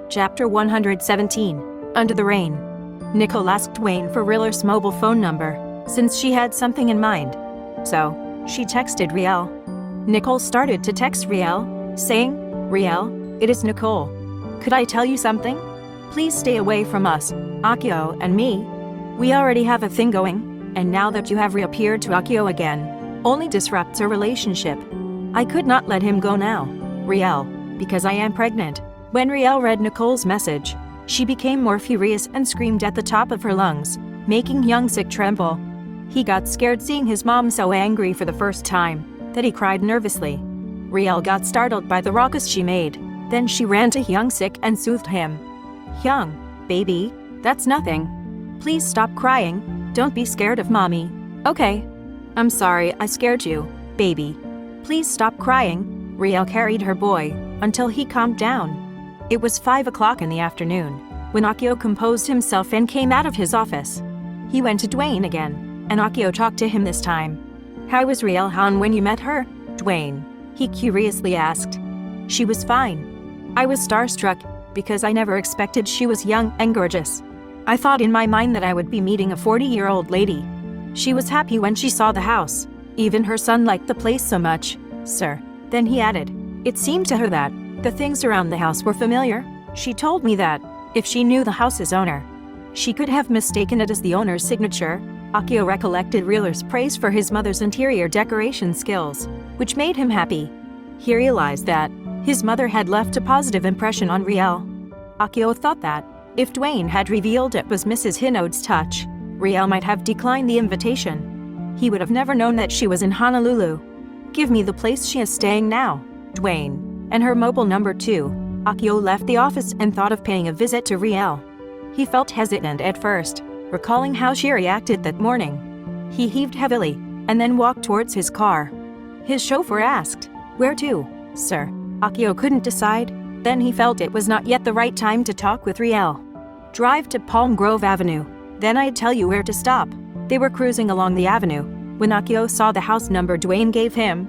Chapter 117. Under the Rain. Nicole asked Dwayne for Riller's mobile phone number, since she had something in mind. So, she texted Riel. Nicole started to text Riel, saying, "Riel, it is Nicole. Could I tell you something? Please stay away from us, Akio and me. We already have a thing going, and now that you have reappeared to Akio again, only disrupts our relationship. I could not let him go now, Riel, because I am pregnant." When Riel read Nicole's message, she became more furious and screamed at the top of her lungs, making Young-sik tremble. He got scared seeing his mom so angry for the first time, that he cried nervously. Riel got startled by the ruckus she made, then she ran to Young-sik and soothed him. "Young, baby, that's nothing. Please stop crying, don't be scared of mommy, okay? I'm sorry I scared you, baby. Please stop crying." Riel carried her boy until he calmed down. It was 5 o'clock in the afternoon, when Akio composed himself and came out of his office. He went to Dwayne again, and Akio talked to him this time. "How was Riel Han when you met her, Dwayne?" he curiously asked. "She was fine. I was starstruck, because I never expected she was young and gorgeous. I thought in my mind that I would be meeting a 40-year-old lady. She was happy when she saw the house. Even her son liked the place so much, sir." Then he added, "It seemed to her that the things around the house were familiar. She told me that, if she knew the house's owner, she could have mistaken it as the owner's signature." Akio recollected Riller's praise for his mother's interior decoration skills, which made him happy. He realized that his mother had left a positive impression on Riel. Akio thought that, if Dwayne had revealed it was Mrs. Hinode's touch, Riel might have declined the invitation. He would have never known that she was in Honolulu. "Give me the place she is staying now, Dwayne, and her mobile number too." Akio left the office and thought of paying a visit to Riel. He felt hesitant at first, recalling how she reacted that morning. He heaved heavily, and then walked towards his car. His chauffeur asked, "Where to, sir?" Akio couldn't decide, then he felt it was not yet the right time to talk with Riel. "Drive to Palm Grove Avenue, then I'd tell you where to stop." They were cruising along the avenue, when Akio saw the house number Dwayne gave him.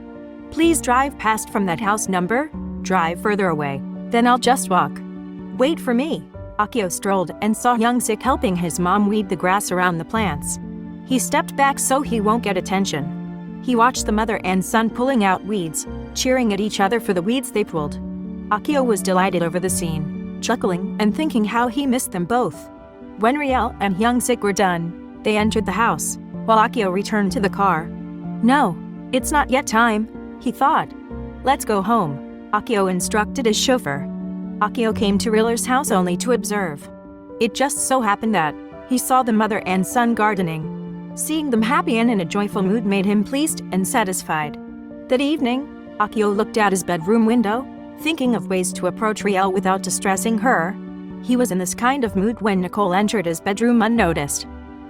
"Please drive past from that house number. Drive further away, then I'll just walk. Wait for me." Akio strolled and saw Young-sik helping his mom weed the grass around the plants. He stepped back so he won't get attention. He watched the mother and son pulling out weeds, cheering at each other for the weeds they pulled. Akio was delighted over the scene, chuckling and thinking how he missed them both. When Riel and Young-sik were done, they entered the house, while Akio returned to the car. "No, it's not yet time," he thought. "Let's go home," Akio instructed his chauffeur. Akio came to Riller's house only to observe. It just so happened that he saw the mother and son gardening. Seeing them happy and in a joyful mood made him pleased and satisfied. That evening, Akio looked out his bedroom window, thinking of ways to approach Riel without distressing her. He was in this kind of mood when Nicole entered his bedroom unnoticed.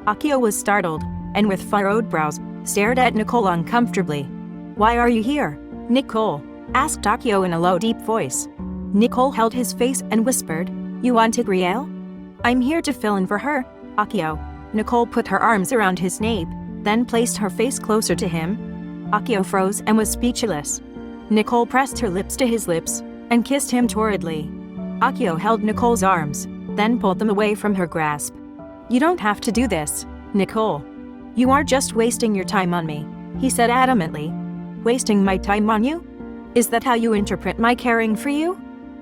Akio was startled, and with furrowed brows, stared at Nicole uncomfortably. "Why are you here, Nicole?" asked Akio in a low, deep voice. Nicole held his face and whispered, "You wanted Riel?" "I'm here to fill in for her, Akio." Nicole put her arms around his nape, then placed her face closer to him. Akio froze and was speechless. Nicole pressed her lips to his lips and kissed him torridly. Akio held Nicole's arms, then pulled them away from her grasp. "You don't have to do this, Nicole. You are just wasting your time on me," he said adamantly. "Wasting my time on you? Is that how you interpret my caring for you?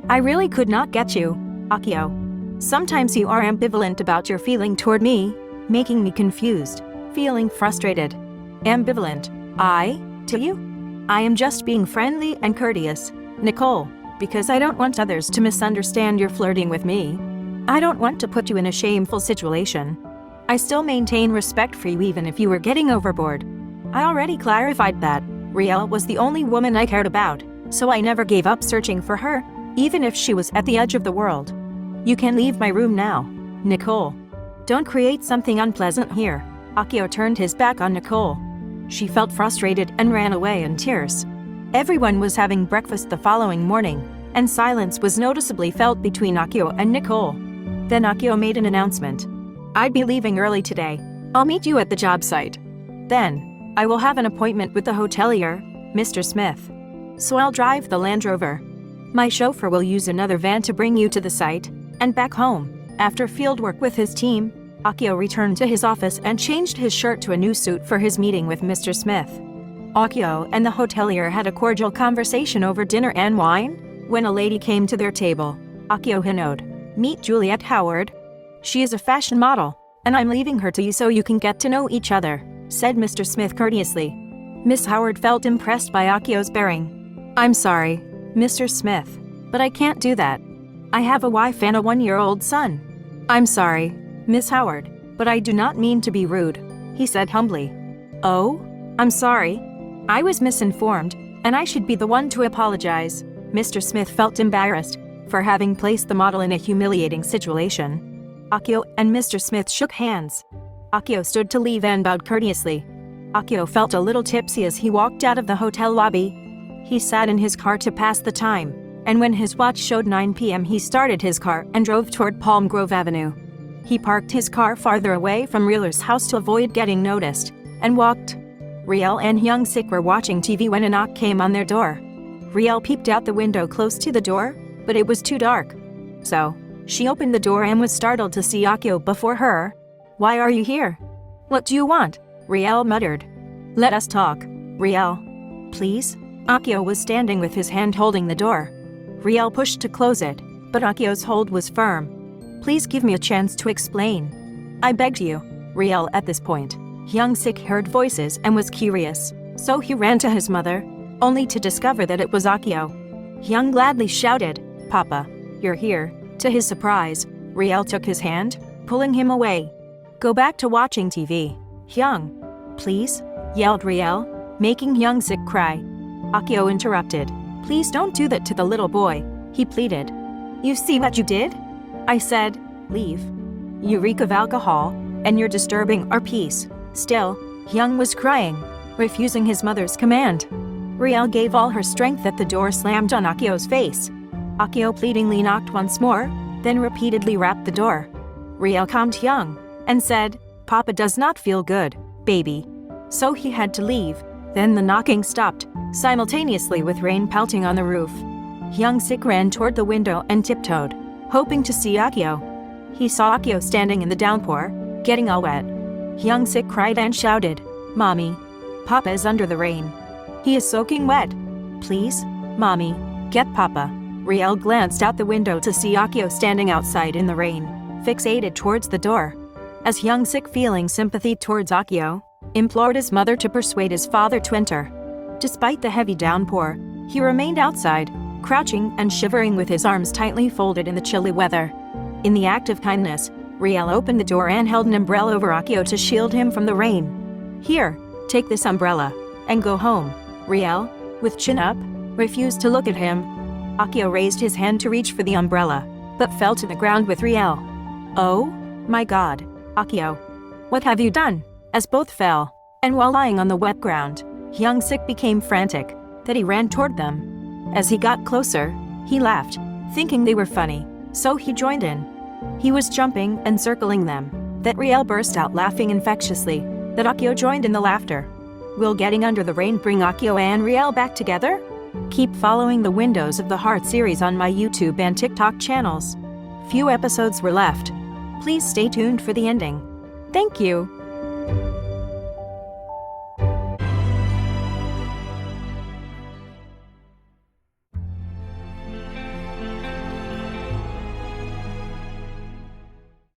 I really could not get you, Akio. Sometimes you are ambivalent about your feeling toward me, making me confused, feeling frustrated. Ambivalent, to you? I am just being friendly and courteous, Nicole, because I don't want others to misunderstand you're flirting with me. I don't want to put you in a shameful situation. I still maintain respect for you even if you were getting overboard. I already clarified that Riel was the only woman I cared about, so I never gave up searching for her, even if she was at the edge of the world. You can leave my room now, Nicole. Don't create something unpleasant here." Akio turned his back on Nicole. She felt frustrated and ran away in tears. Everyone was having breakfast the following morning, and silence was noticeably felt between Akio and Nicole. Then Akio made an announcement. "I'd be leaving early today. I'll meet you at the job site. Then, I will have an appointment with the hotelier, Mr. Smith. So I'll drive the Land Rover. My chauffeur will use another van to bring you to the site. And back home, after fieldwork with his team, Akio returned to his office and changed his shirt to a new suit for his meeting with Mr. Smith. Akio and the hotelier had a cordial conversation over dinner and wine. When a lady came to their table, Akio hinted, "Meet Juliet Howard. She is a fashion model, and I'm leaving her to you so you can get to know each other," said Mr. Smith courteously. Miss Howard felt impressed by Akio's bearing. "I'm sorry, Mr. Smith, but I can't do that. I have a wife and a 1-year-old son." "I'm sorry, Miss Howard, but I do not mean to be rude," he said humbly. "Oh, I'm sorry. I was misinformed, and I should be the one to apologize." Mr. Smith felt embarrassed for having placed the model in a humiliating situation. Akio and Mr. Smith shook hands. Akio stood to leave and bowed courteously. Akio felt a little tipsy as he walked out of the hotel lobby. He sat in his car to pass the time, and when his watch showed 9 p.m. he started his car and drove toward Palm Grove Avenue. He parked his car farther away from Reel's house to avoid getting noticed, and walked. Riel and Young Sik were watching TV when a knock came on their door. Riel peeped out the window close to the door, but it was too dark. So, she opened the door and was startled to see Akio before her. "Why are you here? What do you want?" Riel muttered. "Let us talk, Riel. Please?" Akio was standing with his hand holding the door. Riel pushed to close it, but Akio's hold was firm. "Please give me a chance to explain. I begged you." Riel at this point. Young Sik heard voices and was curious, so he ran to his mother, only to discover that it was Akio. Young gladly shouted, "Papa, you're here." To his surprise, Riel took his hand, pulling him away. "Go back to watching TV, Young. Please," yelled Riel, making Young Sik cry. Akio interrupted. "Please don't do that to the little boy," he pleaded. "You see what you did? I said, leave. You reek of alcohol, and you're disturbing our peace." Still, Young was crying, refusing his mother's command. Riel gave all her strength that the door slammed on Akio's face. Akio pleadingly knocked once more, then repeatedly rapped the door. Riel calmed Young and said, "Papa does not feel good, baby." So he had to leave. Then the knocking stopped, simultaneously with rain pelting on the roof. Young Sik ran toward the window and tiptoed, hoping to see Akio. He saw Akio standing in the downpour, getting all wet. Young Sik cried and shouted, "Mommy, Papa is under the rain. He is soaking wet. Please, Mommy, get Papa." Riel glanced out the window to see Akio standing outside in the rain, fixated towards the door. As Young Sik, feeling sympathy towards Akio, implored his mother to persuade his father to enter. Despite the heavy downpour, he remained outside, crouching and shivering with his arms tightly folded in the chilly weather. In the act of kindness, Riel opened the door and held an umbrella over Akio to shield him from the rain. "Here, take this umbrella, and go home." Riel, with chin up, refused to look at him. Akio raised his hand to reach for the umbrella, but fell to the ground with Riel. "Oh, my God, Akio. What have you done?" As both fell, and while lying on the wet ground, Young Sik became frantic, that he ran toward them. As he got closer, he laughed, thinking they were funny, so he joined in. He was jumping and circling them, that Riel burst out laughing infectiously, that Akio joined in the laughter. Will getting under the rain bring Akio and Riel back together? Keep following the Windows of the Heart series on my YouTube and TikTok channels. Few episodes were left. Please stay tuned for the ending. Thank you.